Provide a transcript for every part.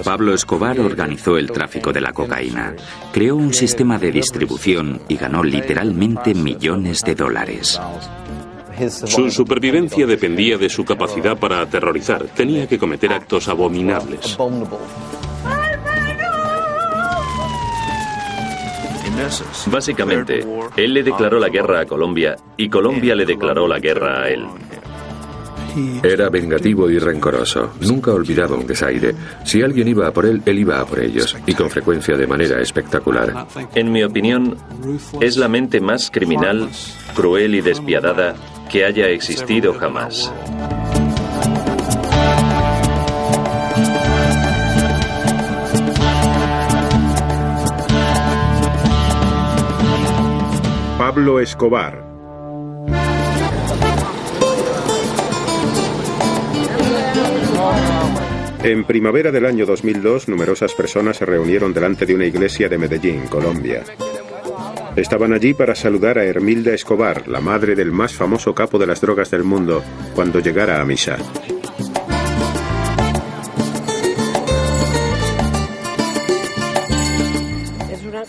Pablo Escobar organizó el tráfico de la cocaína, creó un sistema de distribución y ganó literalmente millones de dólares. Su supervivencia dependía de su capacidad para aterrorizar. Tenía que cometer actos abominables. Básicamente, él le declaró la guerra a Colombia y Colombia le declaró la guerra a él. Era vengativo y rencoroso. Nunca olvidaba un desaire. Si alguien iba a por él, él iba a por ellos, y con frecuencia de manera espectacular. En mi opinión, es la mente más criminal, cruel y despiadada que haya existido jamás. Pablo Escobar. En primavera del año 2002, numerosas personas se reunieron delante de una iglesia de Medellín, Colombia. Estaban allí para saludar a Hermilda Escobar, la madre del más famoso capo de las drogas del mundo, cuando llegara a misa.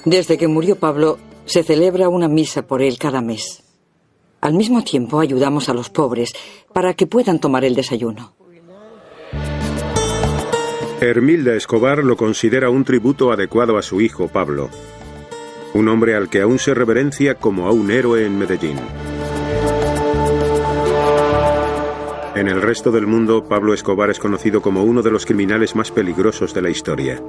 Desde que murió Pablo, se celebra una misa por él cada mes. Al mismo tiempo, ayudamos a los pobres para que puedan tomar el desayuno. Hermilda Escobar lo considera un tributo adecuado a su hijo Pablo, un hombre al que aún se reverencia como a un héroe en Medellín. En el resto del mundo, Pablo Escobar es conocido como uno de los criminales más peligrosos de la historia.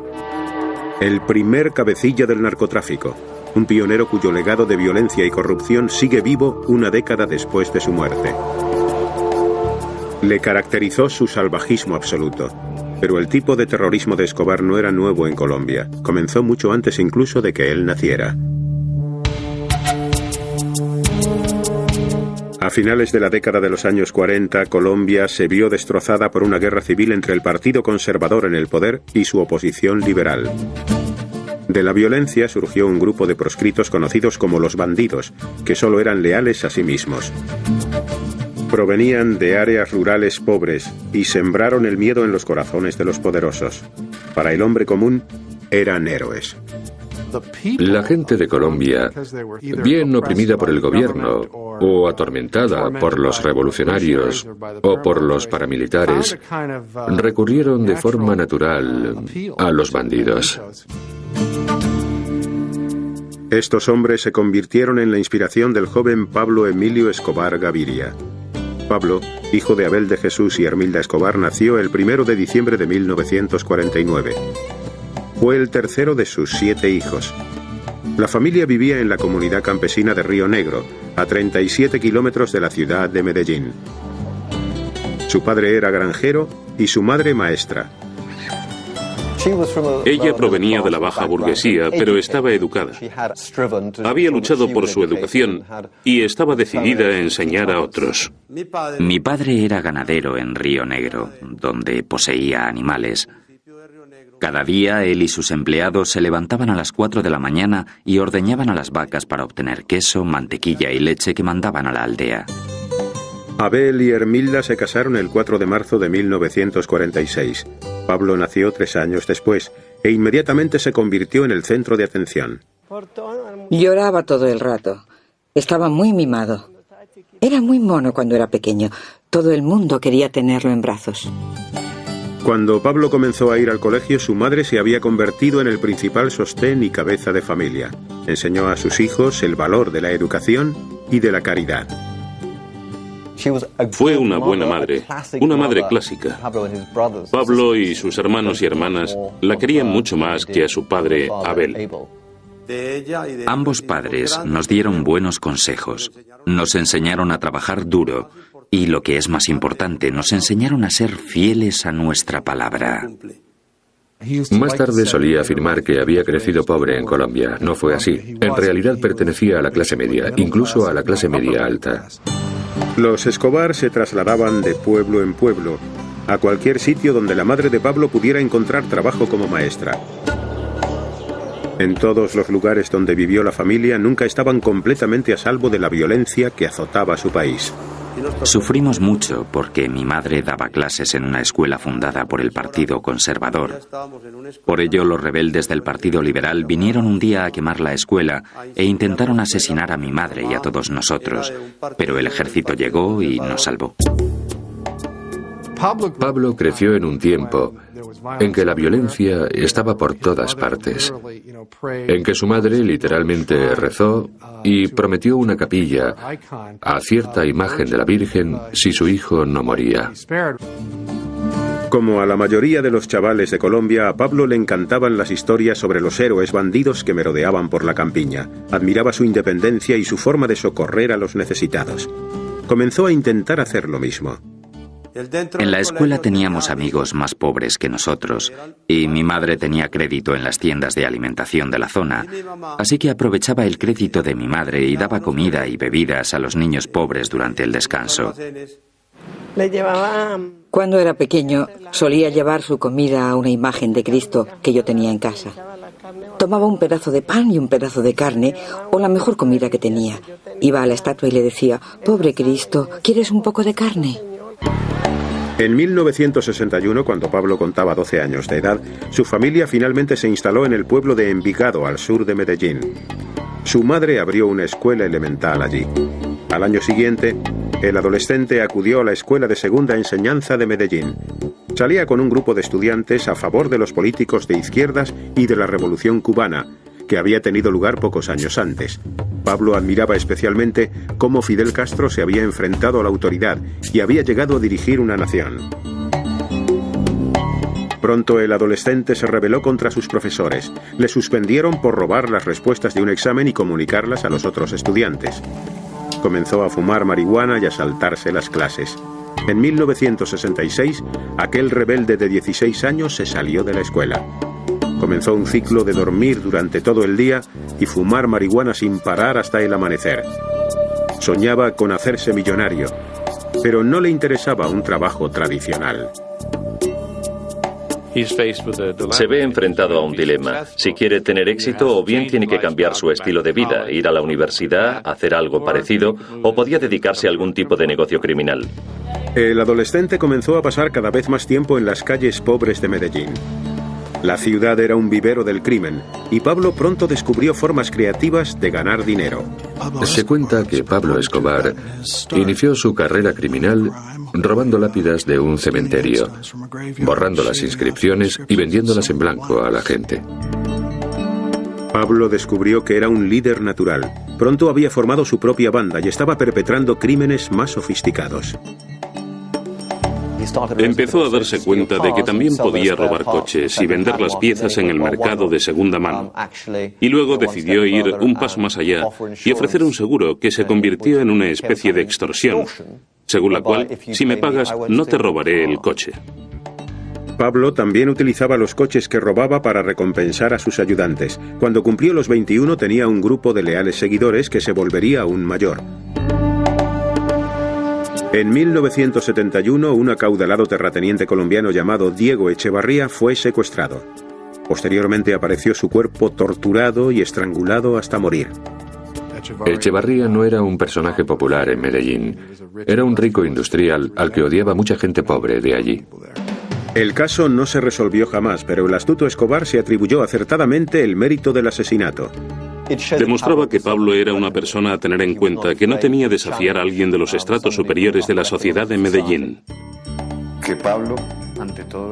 El primer cabecilla del narcotráfico, un pionero cuyo legado de violencia y corrupción sigue vivo una década después de su muerte. Le caracterizó su salvajismo absoluto. Pero el tipo de terrorismo de Escobar no era nuevo en Colombia. Comenzó mucho antes incluso de que él naciera. A finales de la década de los años 40, Colombia se vio destrozada por una guerra civil entre el Partido Conservador en el poder y su oposición liberal. De la violencia surgió un grupo de proscritos conocidos como los bandidos, que solo eran leales a sí mismos. Provenían de áreas rurales pobres y sembraron el miedo en los corazones de los poderosos. Para el hombre común, eran héroes. La gente de Colombia, bien oprimida por el gobierno o atormentada por los revolucionarios o por los paramilitares, recurrieron de forma natural a los bandidos. Estos hombres se convirtieron en la inspiración del joven Pablo Emilio Escobar Gaviria. Pablo, hijo de Abel de Jesús y Hermilda Escobar, nació el 1 de diciembre de 1949. Fue el tercero de sus 7 hijos. La familia vivía en la comunidad campesina de Río Negro, a 37 kilómetros de la ciudad de Medellín. Su padre era granjero y su madre maestra. Ella provenía de la baja burguesía, pero estaba educada. Había luchado por su educación y estaba decidida a enseñar a otros. Mi padre era ganadero en Río Negro, donde poseía animales. Cada día él y sus empleados se levantaban a las 4 de la mañana y ordeñaban a las vacas para obtener queso, mantequilla y leche que mandaban a la aldea. Abel y Hermilda se casaron el 4 de marzo de 1946. Pablo nació 3 años después e inmediatamente se convirtió en el centro de atención. Lloraba todo el rato. Estaba muy mimado. Era muy mono cuando era pequeño. Todo el mundo quería tenerlo en brazos. Cuando Pablo comenzó a ir al colegio, su madre se había convertido en el principal sostén y cabeza de familia. Enseñó a sus hijos el valor de la educación y de la caridad. Fue una buena madre, una madre clásica. Pablo y sus hermanos y hermanas la querían mucho más que a su padre, Abel. Ambos padres nos dieron buenos consejos, nos enseñaron a trabajar duro y, lo que es más importante, nos enseñaron a ser fieles a nuestra palabra. Más tarde solía afirmar que había crecido pobre en Colombia. No fue así. En realidad pertenecía a la clase media, incluso a la clase media alta. Los Escobar se trasladaban de pueblo en pueblo, a cualquier sitio donde la madre de Pablo pudiera encontrar trabajo como maestra. En todos los lugares donde vivió la familia nunca estaban completamente a salvo de la violencia que azotaba su país. Sufrimos mucho porque mi madre daba clases en una escuela fundada por el Partido Conservador. Por ello, los rebeldes del Partido Liberal vinieron un día a quemar la escuela e intentaron asesinar a mi madre y a todos nosotros, pero el ejército llegó y nos salvó. Pablo creció en un tiempo en que la violencia estaba por todas partes, en que su madre literalmente rezó y prometió una capilla a cierta imagen de la Virgen si su hijo no moría. Como a la mayoría de los chavales de Colombia, a Pablo le encantaban las historias sobre los héroes bandidos que merodeaban por la campiña. Admiraba su independencia y su forma de socorrer a los necesitados. Comenzó a intentar hacer lo mismo. En la escuela teníamos amigos más pobres que nosotros y mi madre tenía crédito en las tiendas de alimentación de la zona, así que aprovechaba el crédito de mi madre y daba comida y bebidas a los niños pobres durante el descanso. Cuando era pequeño, solía llevar su comida a una imagen de Cristo que yo tenía en casa. Tomaba un pedazo de pan y un pedazo de carne, o la mejor comida que tenía. Iba a la estatua y le decía: «Pobre Cristo, ¿quieres un poco de carne?». En 1961, cuando Pablo contaba 12 años de edad, su familia finalmente se instaló en el pueblo de Envigado, al sur de Medellín. Su madre abrió una escuela elemental allí. Al año siguiente, el adolescente acudió a la Escuela de Segunda Enseñanza de Medellín. Salía con un grupo de estudiantes a favor de los políticos de izquierdas y de la Revolución Cubana, que había tenido lugar pocos años antes. Pablo admiraba especialmente cómo Fidel Castro se había enfrentado a la autoridad y había llegado a dirigir una nación. Pronto el adolescente se rebeló contra sus profesores. Le suspendieron por robar las respuestas de un examen y comunicarlas a los otros estudiantes. Comenzó a fumar marihuana y a saltarse las clases. En 1966, aquel rebelde de 16 años se salió de la escuela. Comenzó un ciclo de dormir durante todo el día y fumar marihuana sin parar hasta el amanecer. Soñaba con hacerse millonario, pero no le interesaba un trabajo tradicional. Se ve enfrentado a un dilema. Si quiere tener éxito, o bien tiene que cambiar su estilo de vida, ir a la universidad, hacer algo parecido, o podía dedicarse a algún tipo de negocio criminal. El adolescente comenzó a pasar cada vez más tiempo en las calles pobres de Medellín. La ciudad era un vivero del crimen, y Pablo pronto descubrió formas creativas de ganar dinero. Se cuenta que Pablo Escobar inició su carrera criminal robando lápidas de un cementerio, borrando las inscripciones y vendiéndolas en blanco a la gente. Pablo descubrió que era un líder natural. Pronto había formado su propia banda y estaba perpetrando crímenes más sofisticados. Empezó a darse cuenta de que también podía robar coches y vender las piezas en el mercado de segunda mano. Y luego decidió ir un paso más allá y ofrecer un seguro que se convirtió en una especie de extorsión, según la cual, si me pagas, no te robaré el coche. Pablo también utilizaba los coches que robaba para recompensar a sus ayudantes. Cuando cumplió los 21 tenía un grupo de leales seguidores que se volvería aún mayor. En 1971, un acaudalado terrateniente colombiano llamado Diego Echevarría fue secuestrado. Posteriormente apareció su cuerpo torturado y estrangulado hasta morir. Echevarría no era un personaje popular en Medellín. Era un rico industrial al que odiaba mucha gente pobre de allí. El caso no se resolvió jamás, pero el astuto Escobar se atribuyó acertadamente el mérito del asesinato. Demostraba que Pablo era una persona a tener en cuenta, que no temía desafiar a alguien de los estratos superiores de la sociedad de Medellín.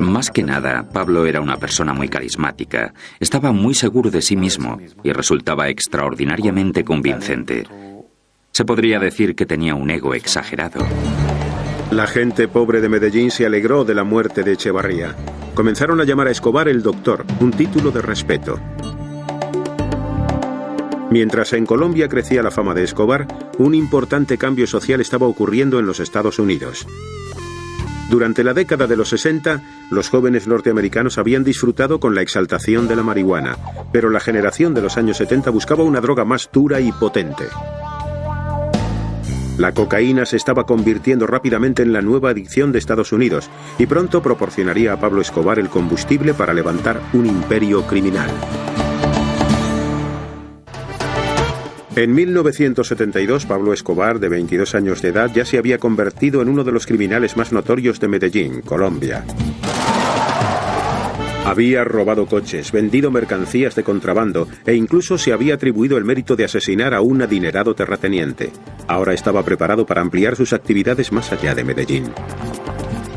Más que nada, Pablo era una persona muy carismática. Estaba muy seguro de sí mismo y resultaba extraordinariamente convincente. Se podría decir que tenía un ego exagerado. La gente pobre de Medellín se alegró de la muerte de Echevarría. Comenzaron a llamar a Escobar el Doctor, un título de respeto. Mientras en Colombia crecía la fama de Escobar, un importante cambio social estaba ocurriendo en los Estados Unidos. Durante la década de los 60, los jóvenes norteamericanos habían disfrutado con la exaltación de la marihuana, pero la generación de los años 70 buscaba una droga más dura y potente. La cocaína se estaba convirtiendo rápidamente en la nueva adicción de Estados Unidos y pronto proporcionaría a Pablo Escobar el combustible para levantar un imperio criminal. En 1972, Pablo Escobar, de 22 años de edad, ya se había convertido en uno de los criminales más notorios de Medellín, Colombia. Había robado coches, vendido mercancías de contrabando e incluso se había atribuido el mérito de asesinar a un adinerado terrateniente. Ahora estaba preparado para ampliar sus actividades más allá de Medellín.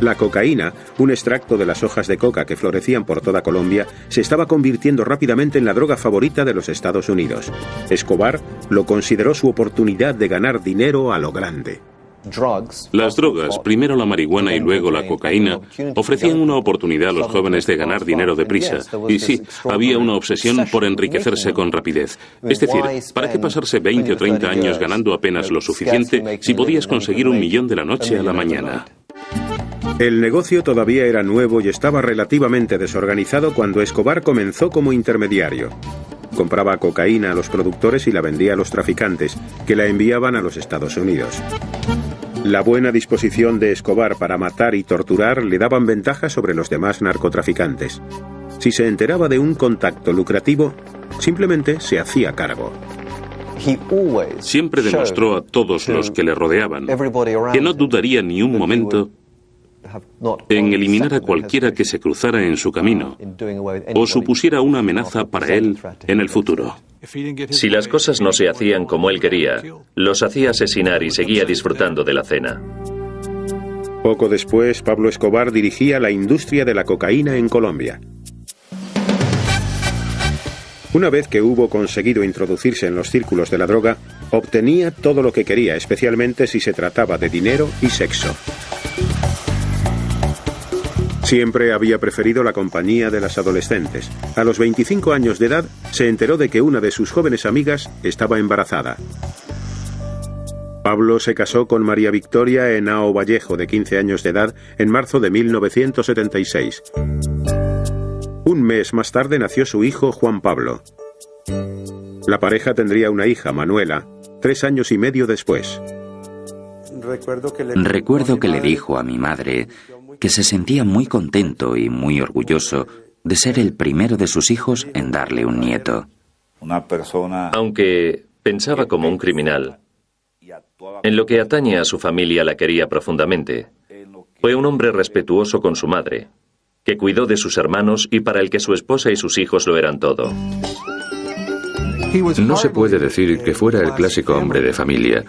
La cocaína, un extracto de las hojas de coca que florecían por toda Colombia, se estaba convirtiendo rápidamente en la droga favorita de los Estados Unidos. Escobar lo consideró su oportunidad de ganar dinero a lo grande. Las drogas, primero la marihuana y luego la cocaína, ofrecían una oportunidad a los jóvenes de ganar dinero deprisa. Y sí, había una obsesión por enriquecerse con rapidez. Es decir, ¿para qué pasarse 20 o 30 años ganando apenas lo suficiente si podías conseguir $1 millón de la noche a la mañana? El negocio todavía era nuevo y estaba relativamente desorganizado cuando Escobar comenzó como intermediario. Compraba cocaína a los productores y la vendía a los traficantes, que la enviaban a los Estados Unidos. La buena disposición de Escobar para matar y torturar le daban ventaja sobre los demás narcotraficantes. Si se enteraba de un contacto lucrativo, simplemente se hacía cargo. Siempre demostró a todos los que le rodeaban que no dudaría ni un momento en eliminar a cualquiera que se cruzara en su camino o supusiera una amenaza para él en el futuro. Si las cosas no se hacían como él quería, los hacía asesinar y seguía disfrutando de la cena. Poco después, Pablo Escobar dirigía la industria de la cocaína en Colombia. Una vez que hubo conseguido introducirse en los círculos de la droga, obtenía todo lo que quería, especialmente si se trataba de dinero y sexo. Siempre había preferido la compañía de las adolescentes. A los 25 años de edad, se enteró de que una de sus jóvenes amigas estaba embarazada. Pablo se casó con María Victoria Henao Vallejo, de 15 años de edad, en marzo de 1976. Un mes más tarde nació su hijo Juan Pablo. La pareja tendría una hija, Manuela, 3 años y medio después. Recuerdo que le dijo a mi madre que se sentía muy contento y muy orgulloso de ser el primero de sus hijos en darle un nieto. Aunque pensaba como un criminal, en lo que atañe a su familia la quería profundamente. Fue un hombre respetuoso con su madre, que cuidó de sus hermanos y para el que su esposa y sus hijos lo eran todo. No se puede decir que fuera el clásico hombre de familia,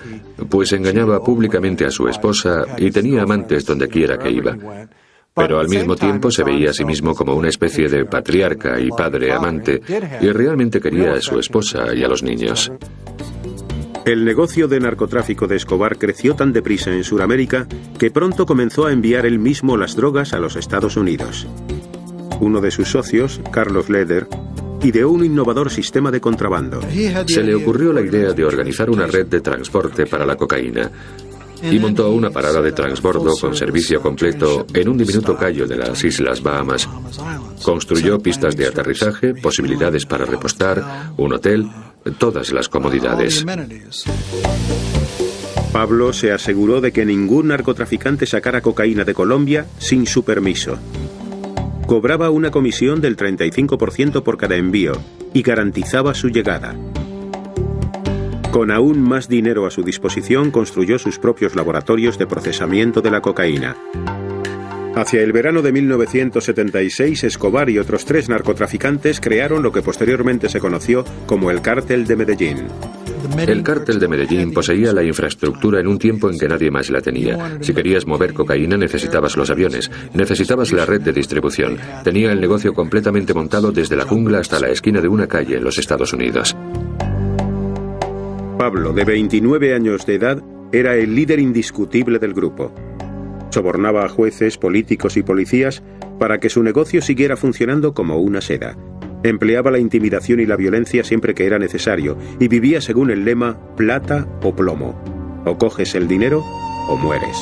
pues engañaba públicamente a su esposa y tenía amantes donde quiera que iba. Pero al mismo tiempo se veía a sí mismo como una especie de patriarca y padre amante, y realmente quería a su esposa y a los niños. El negocio de narcotráfico de Escobar creció tan deprisa en Sudamérica que pronto comenzó a enviar él mismo las drogas a los Estados Unidos. Uno de sus socios, Carlos Leder, ideó un innovador sistema de contrabando. Se le ocurrió la idea de organizar una red de transporte para la cocaína y montó una parada de transbordo con servicio completo en un diminuto cayo de las Islas Bahamas. Construyó pistas de aterrizaje, posibilidades para repostar, un hotel, todas las comodidades. Pablo se aseguró de que ningún narcotraficante sacara cocaína de Colombia sin su permiso. Cobraba una comisión del 35% por cada envío y garantizaba su llegada. Con aún más dinero a su disposición, construyó sus propios laboratorios de procesamiento de la cocaína. Hacia el verano de 1976, Escobar y otros 3 narcotraficantes crearon lo que posteriormente se conoció como el Cártel de Medellín. El cártel de Medellín poseía la infraestructura en un tiempo en que nadie más la tenía. Si querías mover cocaína necesitabas los aviones, necesitabas la red de distribución. Tenía el negocio completamente montado desde la jungla hasta la esquina de una calle en los Estados Unidos. Pablo, de 29 años de edad, era el líder indiscutible del grupo. Sobornaba a jueces, políticos y policías para que su negocio siguiera funcionando como una seda. Empleaba la intimidación y la violencia siempre que era necesario y vivía según el lema plata o plomo. O coges el dinero o mueres.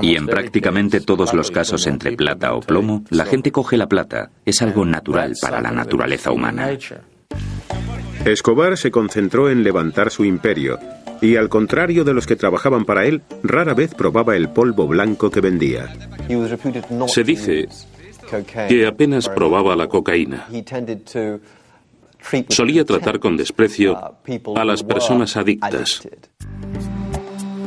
Y en prácticamente todos los casos entre plata o plomo, la gente coge la plata. Es algo natural para la naturaleza humana. Escobar se concentró en levantar su imperio y, al contrario de los que trabajaban para él, rara vez probaba el polvo blanco que vendía. Se dice que apenas probaba la cocaína. solía tratar con desprecio a las personas adictas.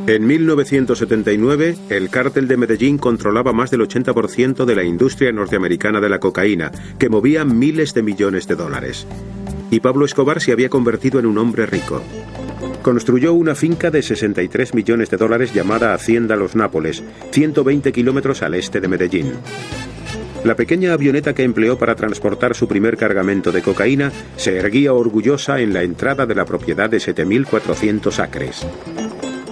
En 1979, el cártel de Medellín controlaba más del 80% de la industria norteamericana de la cocaína, que movía miles de millones de dólares. Y Pablo Escobar se había convertido en un hombre rico. Construyó una finca de 63 millones de dólares llamada Hacienda Los Nápoles, 120 kilómetros al este de Medellín. La pequeña avioneta que empleó para transportar su primer cargamento de cocaína se erguía orgullosa en la entrada de la propiedad de 7.400 acres.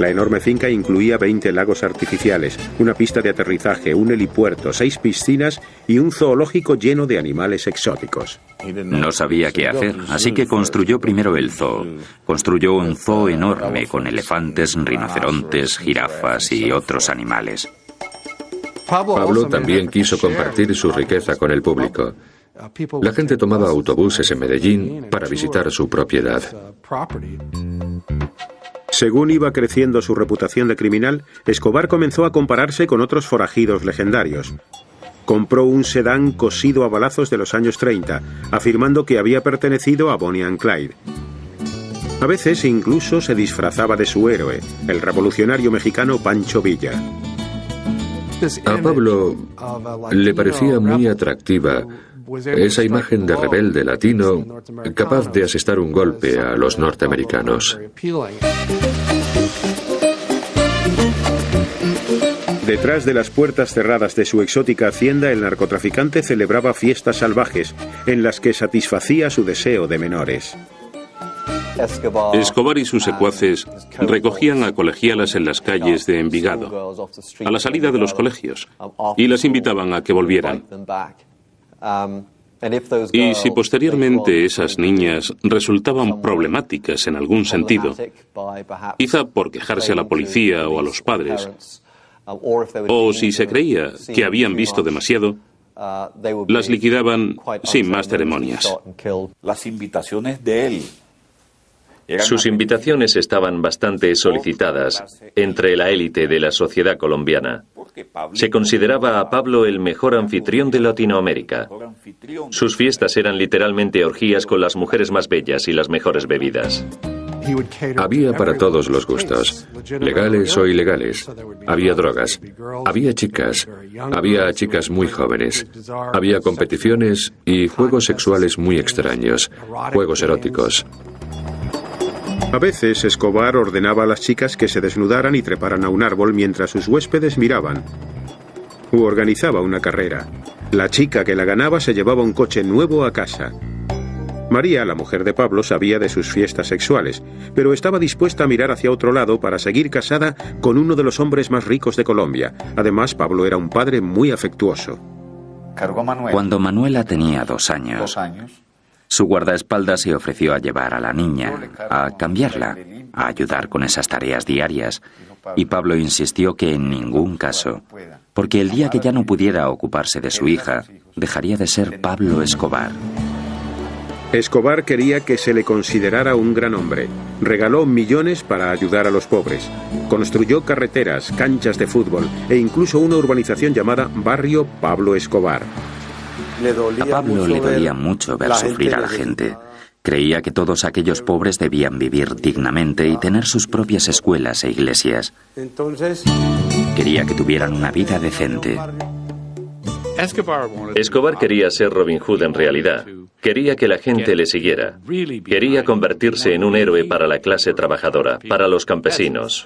La enorme finca incluía 20 lagos artificiales, una pista de aterrizaje, un helipuerto, 6 piscinas y un zoológico lleno de animales exóticos. No sabía qué hacer, así que construyó primero el zoo. Construyó un zoo enorme con elefantes, rinocerontes, jirafas y otros animales. Pablo también quiso compartir su riqueza con el público. La gente tomaba autobuses en Medellín para visitar su propiedad. Según iba creciendo su reputación de criminal, Escobar comenzó a compararse con otros forajidos legendarios. Compró un sedán cosido a balazos de los años 30, afirmando que había pertenecido a Bonnie and Clyde. A veces incluso se disfrazaba de su héroe, el revolucionario mexicano Pancho Villa. A Pablo le parecía muy atractiva esa imagen de rebelde latino capaz de asestar un golpe a los norteamericanos. Detrás de las puertas cerradas de su exótica hacienda, el narcotraficante celebraba fiestas salvajes, en las que satisfacía su deseo de menores. Escobar y sus secuaces recogían a colegialas en las calles de Envigado, a la salida de los colegios, y las invitaban a que volvieran. Y si posteriormente esas niñas resultaban problemáticas en algún sentido, quizá por quejarse a la policía o a los padres, o si se creía que habían visto demasiado, las liquidaban sin más ceremonias. Las invitaciones de él. Sus invitaciones estaban bastante solicitadas entre la élite de la sociedad colombiana. Se consideraba a Pablo el mejor anfitrión de Latinoamérica. Sus fiestas eran literalmente orgías con las mujeres más bellas y las mejores bebidas. Había para todos los gustos, legales o ilegales. Había drogas, había chicas muy jóvenes. Había competiciones y juegos sexuales muy extraños, juegos eróticos. A veces Escobar ordenaba a las chicas que se desnudaran y treparan a un árbol mientras sus huéspedes miraban. U organizaba una carrera. La chica que la ganaba se llevaba un coche nuevo a casa. María, la mujer de Pablo, sabía de sus fiestas sexuales, pero estaba dispuesta a mirar hacia otro lado para seguir casada con uno de los hombres más ricos de Colombia. Además, Pablo era un padre muy afectuoso. Cuando Manuela tenía 2 años, su guardaespaldas se ofreció a llevar a la niña, a cambiarla, a ayudar con esas tareas diarias, y Pablo insistió que en ningún caso, porque el día que ya no pudiera ocuparse de su hija, dejaría de ser Pablo Escobar. Escobar quería que se le considerara un gran hombre. Regaló millones para ayudar a los pobres. Construyó carreteras, canchas de fútbol e incluso una urbanización llamada Barrio Pablo Escobar. A Pablo le dolía mucho ver sufrir a la gente. Creía que todos aquellos pobres debían vivir dignamente y tener sus propias escuelas e iglesias. Quería que tuvieran una vida decente. Escobar quería ser Robin Hood en realidad. Quería que la gente le siguiera. Quería convertirse en un héroe para la clase trabajadora, para los campesinos.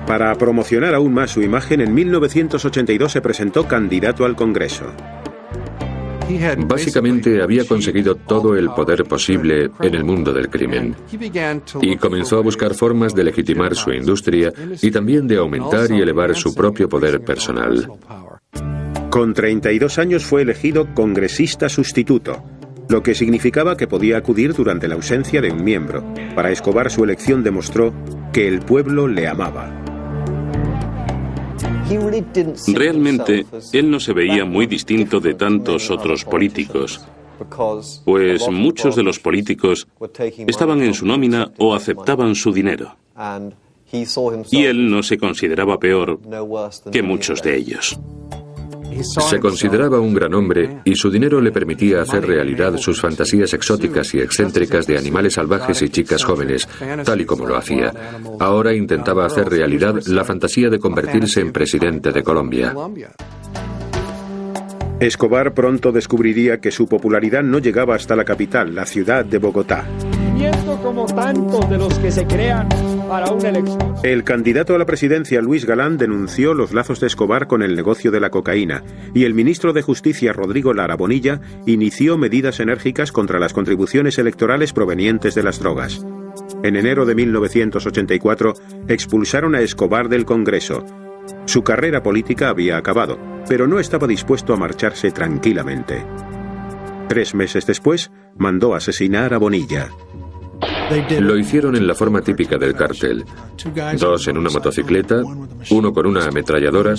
Para promocionar aún más su imagen, en 1982 se presentó candidato al Congreso. Básicamente había conseguido todo el poder posible en el mundo del crimen y comenzó a buscar formas de legitimar su industria y también de aumentar y elevar su propio poder personal. Con 32 años fue elegido congresista sustituto, lo que significaba que podía acudir durante la ausencia de un miembro. Para Escobar, su elección demostró que el pueblo le amaba. Realmente, él no se veía muy distinto de tantos otros políticos, pues muchos de los políticos estaban en su nómina o aceptaban su dinero. Y él no se consideraba peor que muchos de ellos. Se consideraba un gran hombre y su dinero le permitía hacer realidad sus fantasías exóticas y excéntricas de animales salvajes y chicas jóvenes, tal y como lo hacía. Ahora intentaba hacer realidad la fantasía de convertirse en presidente de Colombia. Escobar pronto descubriría que su popularidad no llegaba hasta la capital, la ciudad de Bogotá. Como tantos de los que se crean para una elección. El candidato a la presidencia, Luis Galán, denunció los lazos de Escobar con el negocio de la cocaína, y el ministro de Justicia, Rodrigo Lara Bonilla, inició medidas enérgicas contra las contribuciones electorales provenientes de las drogas. En enero de 1984, expulsaron a Escobar del Congreso. Su carrera política había acabado, pero no estaba dispuesto a marcharse tranquilamente. 3 meses después, mandó asesinar a Bonilla. Lo hicieron en la forma típica del cártel. 2 en una motocicleta, 1 con una ametralladora.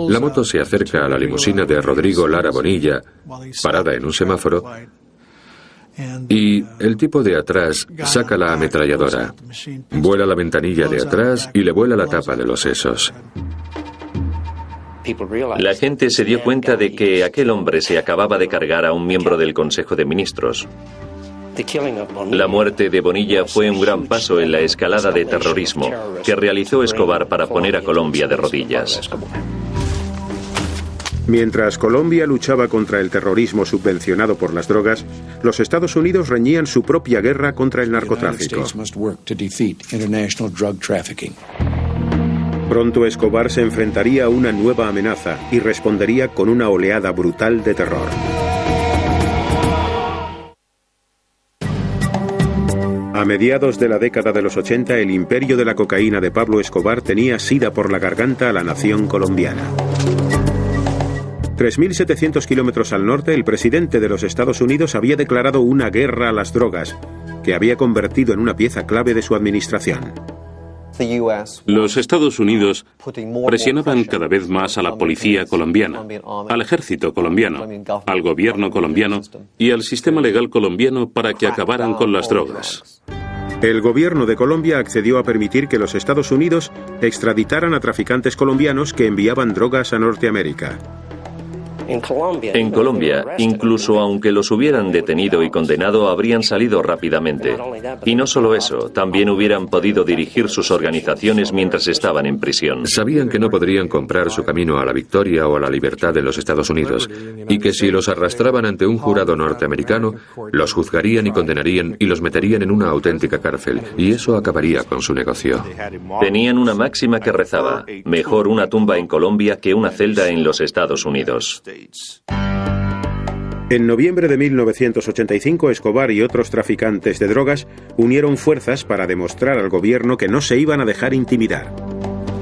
La moto se acerca a la limusina de Rodrigo Lara Bonilla, parada en un semáforo, y el tipo de atrás saca la ametralladora, vuela la ventanilla de atrás y le vuela la tapa de los sesos. La gente se dio cuenta de que aquel hombre se acababa de cargar a un miembro del Consejo de Ministros. La muerte de Bonilla fue un gran paso en la escalada de terrorismo que realizó Escobar para poner a Colombia de rodillas. Mientras Colombia luchaba contra el terrorismo subvencionado por las drogas, los Estados Unidos reñían su propia guerra contra el narcotráfico. Pronto Escobar se enfrentaría a una nueva amenaza y respondería con una oleada brutal de terror. A mediados de la década de los 80, el imperio de la cocaína de Pablo Escobar tenía asida por la garganta a la nación colombiana. 3.700 kilómetros al norte, el presidente de los Estados Unidos había declarado una guerra a las drogas, que había convertido en una pieza clave de su administración. Los Estados Unidos presionaban cada vez más a la policía colombiana, al ejército colombiano, al gobierno colombiano y al sistema legal colombiano para que acabaran con las drogas. El gobierno de Colombia accedió a permitir que los Estados Unidos extraditaran a traficantes colombianos que enviaban drogas a Norteamérica. En Colombia, incluso aunque los hubieran detenido y condenado, habrían salido rápidamente. Y no solo eso, también hubieran podido dirigir sus organizaciones mientras estaban en prisión. Sabían que no podrían comprar su camino a la victoria o a la libertad en los Estados Unidos, y que si los arrastraban ante un jurado norteamericano, los juzgarían y condenarían y los meterían en una auténtica cárcel, y eso acabaría con su negocio. Tenían una máxima que rezaba: mejor una tumba en Colombia que una celda en los Estados Unidos. En noviembre de 1985, Escobar y otros traficantes de drogas unieron fuerzas para demostrar al gobierno que no se iban a dejar intimidar.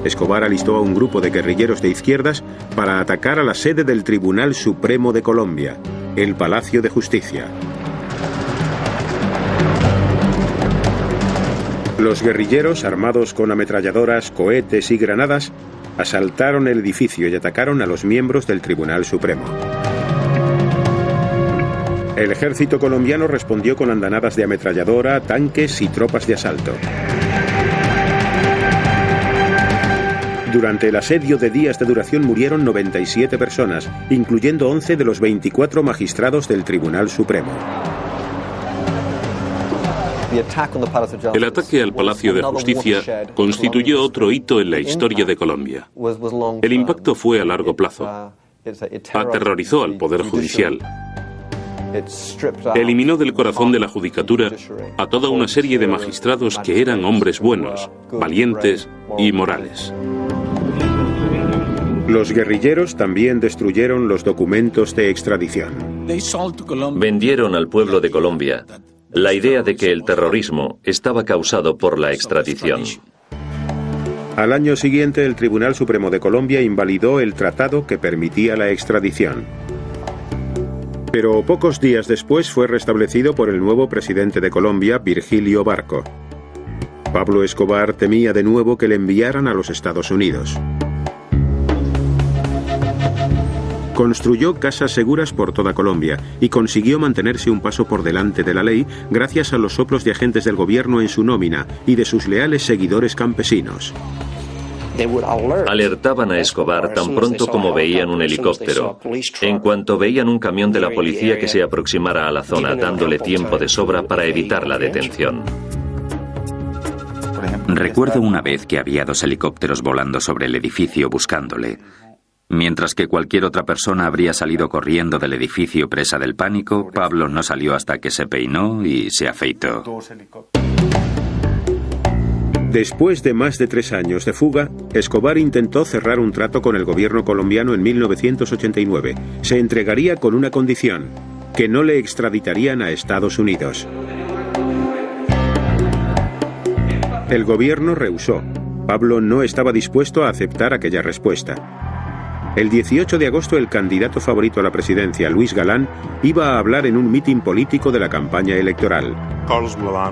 Escobar alistó a un grupo de guerrilleros de izquierdas para atacar a la sede del Tribunal Supremo de Colombia, el Palacio de Justicia. Los guerrilleros, armados con ametralladoras, cohetes y granadas, asaltaron el edificio y atacaron a los miembros del Tribunal Supremo. El ejército colombiano respondió con andanadas de ametralladora, tanques y tropas de asalto. Durante el asedio de días de duración murieron 97 personas, incluyendo 11 de los 24 magistrados del Tribunal Supremo. El ataque al Palacio de Justicia constituyó otro hito en la historia de Colombia. El impacto fue a largo plazo. Aterrorizó al Poder Judicial. Eliminó del corazón de la judicatura a toda una serie de magistrados que eran hombres buenos, valientes y morales. Los guerrilleros también destruyeron los documentos de extradición. Vendieron al pueblo de Colombia la idea de que el terrorismo estaba causado por la extradición. Al año siguiente, el Tribunal Supremo de Colombia invalidó el tratado que permitía la extradición. Pero pocos días después fue restablecido por el nuevo presidente de Colombia, Virgilio Barco. Pablo Escobar temía de nuevo que le enviaran a los Estados Unidos. Construyó casas seguras por toda Colombia y consiguió mantenerse un paso por delante de la ley gracias a los soplos de agentes del gobierno en su nómina y de sus leales seguidores campesinos. Alertaban a Escobar tan pronto como veían un helicóptero. En cuanto veían un camión de la policía que se aproximara a la zona, dándole tiempo de sobra para evitar la detención. Recuerdo una vez que había 2 helicópteros volando sobre el edificio buscándole. Mientras que cualquier otra persona habría salido corriendo del edificio presa del pánico, Pablo no salió hasta que se peinó y se afeitó. Después de más de 3 años de fuga, Escobar intentó cerrar un trato con el gobierno colombiano en 1989. Se entregaría con una condición: que no le extraditarían a Estados Unidos. El gobierno rehusó. Pablo no estaba dispuesto a aceptar aquella respuesta. El 18 de agosto, el candidato favorito a la presidencia, Luis Galán, iba a hablar en un mitin político de la campaña electoral.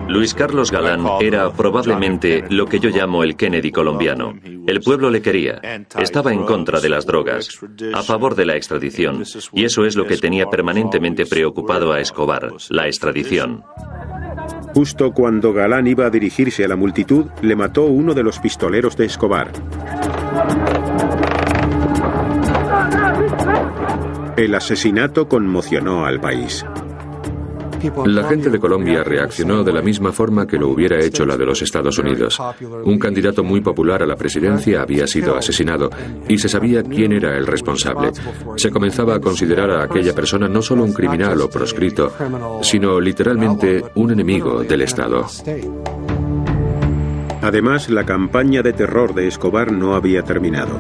Luis Carlos Galán era probablemente lo que yo llamo el Kennedy colombiano. El pueblo le quería. Estaba en contra de las drogas, a favor de la extradición. Y eso es lo que tenía permanentemente preocupado a Escobar, la extradición. Justo cuando Galán iba a dirigirse a la multitud, le mató uno de los pistoleros de Escobar. El asesinato conmocionó al país. La gente de Colombia reaccionó de la misma forma que lo hubiera hecho la de los Estados Unidos. Un candidato muy popular a la presidencia había sido asesinado y se sabía quién era el responsable. Se comenzaba a considerar a aquella persona no solo un criminal o proscrito, sino literalmente un enemigo del Estado. Además, la campaña de terror de Escobar no había terminado.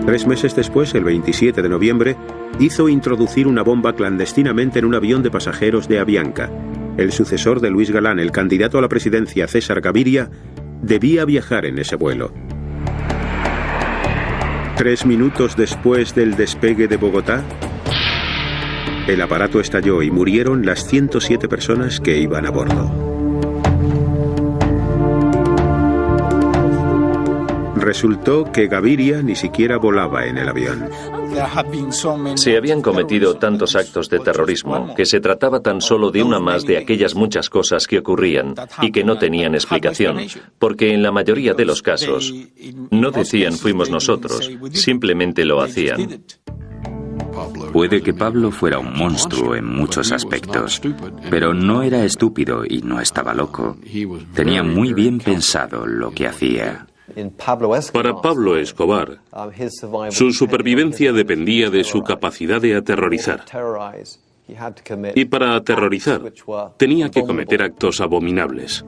3 meses después, el 27 de noviembre, hizo introducir una bomba clandestinamente en un avión de pasajeros de Avianca. El sucesor de Luis Galán, el candidato a la presidencia César Gaviria, debía viajar en ese vuelo. 3 minutos después del despegue de Bogotá, el aparato estalló y murieron las 107 personas que iban a bordo. Resultó que Gaviria ni siquiera volaba en el avión. Se habían cometido tantos actos de terrorismo que se trataba tan solo de una más de aquellas muchas cosas que ocurrían y que no tenían explicación, porque en la mayoría de los casos no decían fuimos nosotros, simplemente lo hacían. Puede que Pablo fuera un monstruo en muchos aspectos, pero no era estúpido y no estaba loco. Tenía muy bien pensado lo que hacía. Para Pablo Escobar, su supervivencia dependía de su capacidad de aterrorizar. Y para aterrorizar, tenía que cometer actos abominables.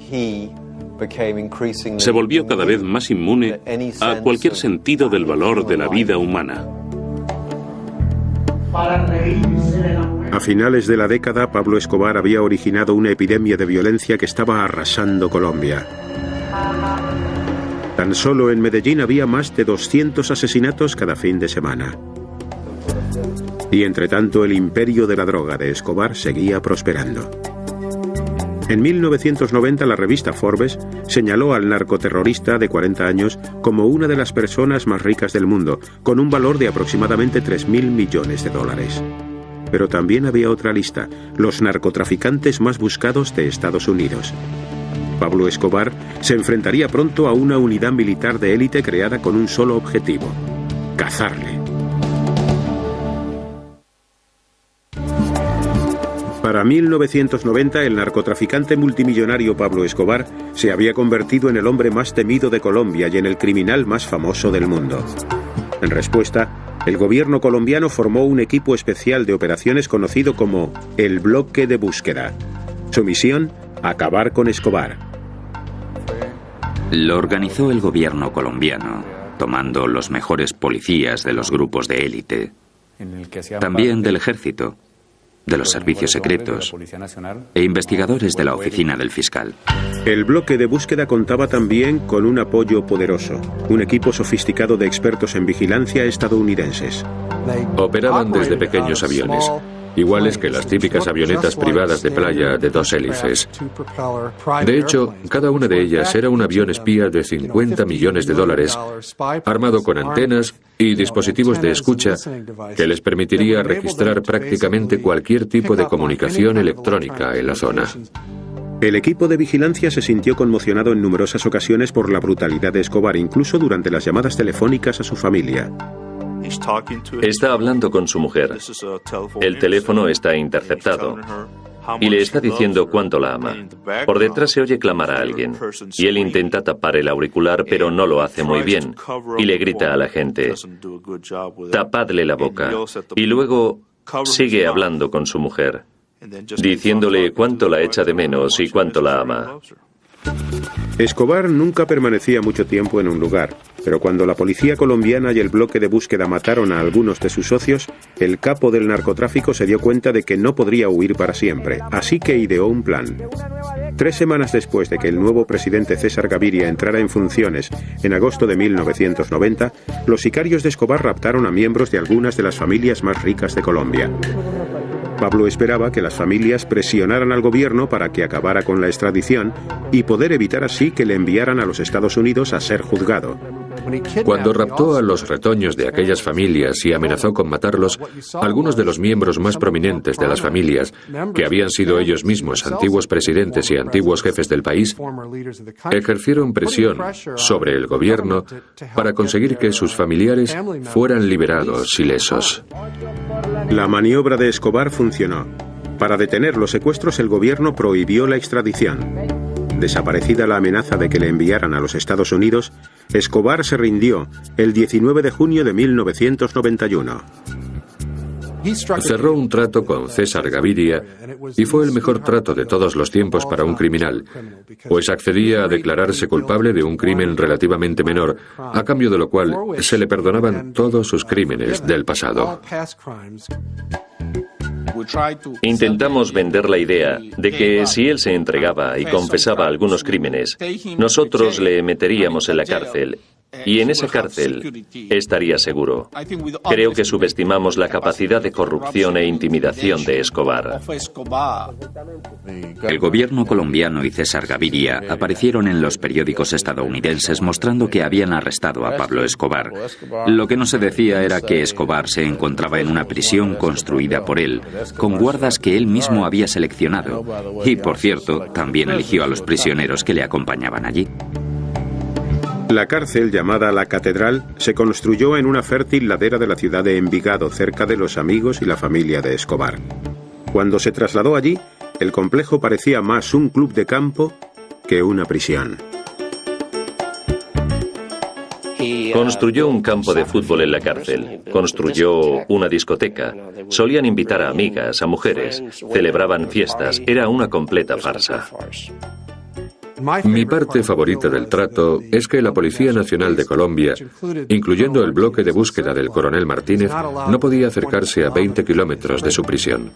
Se volvió cada vez más inmune a cualquier sentido del valor de la vida humana. A finales de la década, Pablo Escobar había originado una epidemia de violencia que estaba arrasando Colombia. Tan solo en Medellín había más de 200 asesinatos cada fin de semana. Y entre tanto, el imperio de la droga de Escobar seguía prosperando. En 1990, la revista Forbes señaló al narcoterrorista de 40 años como una de las personas más ricas del mundo, con un valor de aproximadamente $3.000 millones. Pero también había otra lista: los narcotraficantes más buscados de Estados Unidos. Pablo Escobar se enfrentaría pronto a una unidad militar de élite creada con un solo objetivo: cazarle. Para 1990, el narcotraficante multimillonario Pablo Escobar se había convertido en el hombre más temido de Colombia y en el criminal más famoso del mundo. En respuesta, el gobierno colombiano formó un equipo especial de operaciones conocido como el Bloque de Búsqueda. Su misión: acabar con Escobar. Lo organizó el gobierno colombiano, tomando los mejores policías de los grupos de élite, también del ejército, de los servicios secretos e investigadores de la oficina del fiscal. El bloque de búsqueda contaba también con un apoyo poderoso, un equipo sofisticado de expertos en vigilancia estadounidenses. Operaban desde pequeños aviones, iguales que las típicas avionetas privadas de playa de 2 hélices. De hecho, cada una de ellas era un avión espía de $50 millones, armado con antenas y dispositivos de escucha que les permitiría registrar prácticamente cualquier tipo de comunicación electrónica en la zona. El equipo de vigilancia se sintió conmocionado en numerosas ocasiones por la brutalidad de Escobar, incluso durante las llamadas telefónicas a su familia. Está hablando con su mujer. El teléfono está interceptado y le está diciendo cuánto la ama. Por detrás se oye clamar a alguien y él intenta tapar el auricular, pero no lo hace muy bien y le grita a la gente: tapadle la boca. Y luego sigue hablando con su mujer, diciéndole cuánto la echa de menos y cuánto la ama. Escobar nunca permanecía mucho tiempo en un lugar, pero cuando la policía colombiana y el bloque de búsqueda mataron a algunos de sus socios, el capo del narcotráfico se dio cuenta de que no podría huir para siempre, así que ideó un plan. 3 semanas después de que el nuevo presidente César Gaviria entrara en funciones, en agosto de 1990, los sicarios de Escobar raptaron a miembros de algunas de las familias más ricas de Colombia. Pablo esperaba que las familias presionaran al gobierno para que acabara con la extradición y poder evitar así que le enviaran a los Estados Unidos a ser juzgado. Cuando raptó a los retoños de aquellas familias y amenazó con matarlos, algunos de los miembros más prominentes de las familias, que habían sido ellos mismos antiguos presidentes y antiguos jefes del país, ejercieron presión sobre el gobierno para conseguir que sus familiares fueran liberados ilesos. La maniobra de Escobar funcionó. Para detener los secuestros, el gobierno prohibió la extradición. Desaparecida la amenaza de que le enviaran a los Estados Unidos, Escobar se rindió el 19 de junio de 1991. Cerró un trato con César Gaviria y fue el mejor trato de todos los tiempos para un criminal, pues accedía a declararse culpable de un crimen relativamente menor, a cambio de lo cual se le perdonaban todos sus crímenes del pasado. Intentamos vender la idea de que si él se entregaba y confesaba algunos crímenes, nosotros le meteríamos en la cárcel. Y en esa cárcel estaría seguro. Creo que subestimamos la capacidad de corrupción e intimidación de Escobar. El gobierno colombiano y César Gaviria aparecieron en los periódicos estadounidenses mostrando que habían arrestado a Pablo Escobar. Lo que no se decía era que Escobar se encontraba en una prisión construida por él, con guardas que él mismo había seleccionado. Y, por cierto, también eligió a los prisioneros que le acompañaban allí. La cárcel, llamada La Catedral, se construyó en una fértil ladera de la ciudad de Envigado, cerca de los amigos y la familia de Escobar. Cuando se trasladó allí, el complejo parecía más un club de campo que una prisión. Construyó un campo de fútbol en la cárcel, construyó una discoteca, solían invitar a amigas, a mujeres, celebraban fiestas, era una completa farsa. Mi parte favorita del trato es que la Policía Nacional de Colombia, incluyendo el bloque de búsqueda del coronel Martínez, no podía acercarse a 20 kilómetros de su prisión.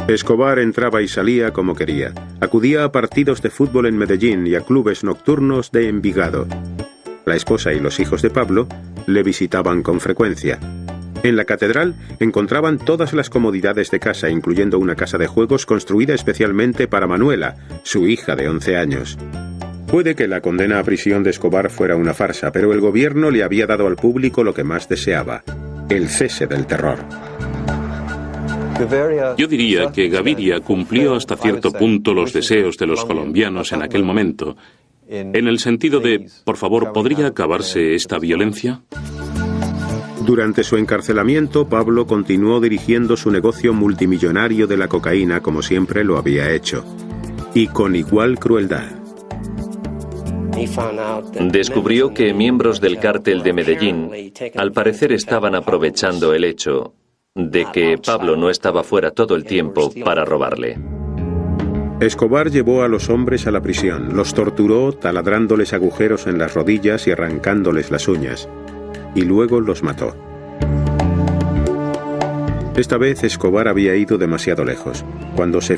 Escobar entraba y salía como quería. Acudía a partidos de fútbol en Medellín y a clubes nocturnos de Envigado. La esposa y los hijos de Pablo le visitaban con frecuencia. En la catedral encontraban todas las comodidades de casa, incluyendo una casa de juegos construida especialmente para Manuela, su hija de 11 años. Puede que la condena a prisión de Escobar fuera una farsa, pero el gobierno le había dado al público lo que más deseaba: el cese del terror. Yo diría que Gaviria cumplió hasta cierto punto los deseos de los colombianos en aquel momento, en el sentido de, por favor, ¿podría acabarse esta violencia? Durante su encarcelamiento, Pablo continuó dirigiendo su negocio multimillonario de la cocaína como siempre lo había hecho, y con igual crueldad. Descubrió que miembros del cártel de Medellín, al parecer, estaban aprovechando el hecho de que Pablo no estaba fuera todo el tiempo para robarle. Escobar llevó a los hombres a la prisión, los torturó taladrándoles agujeros en las rodillas y arrancándoles las uñas, y luego los mató. Esta vez Escobar había ido demasiado lejos. Cuando se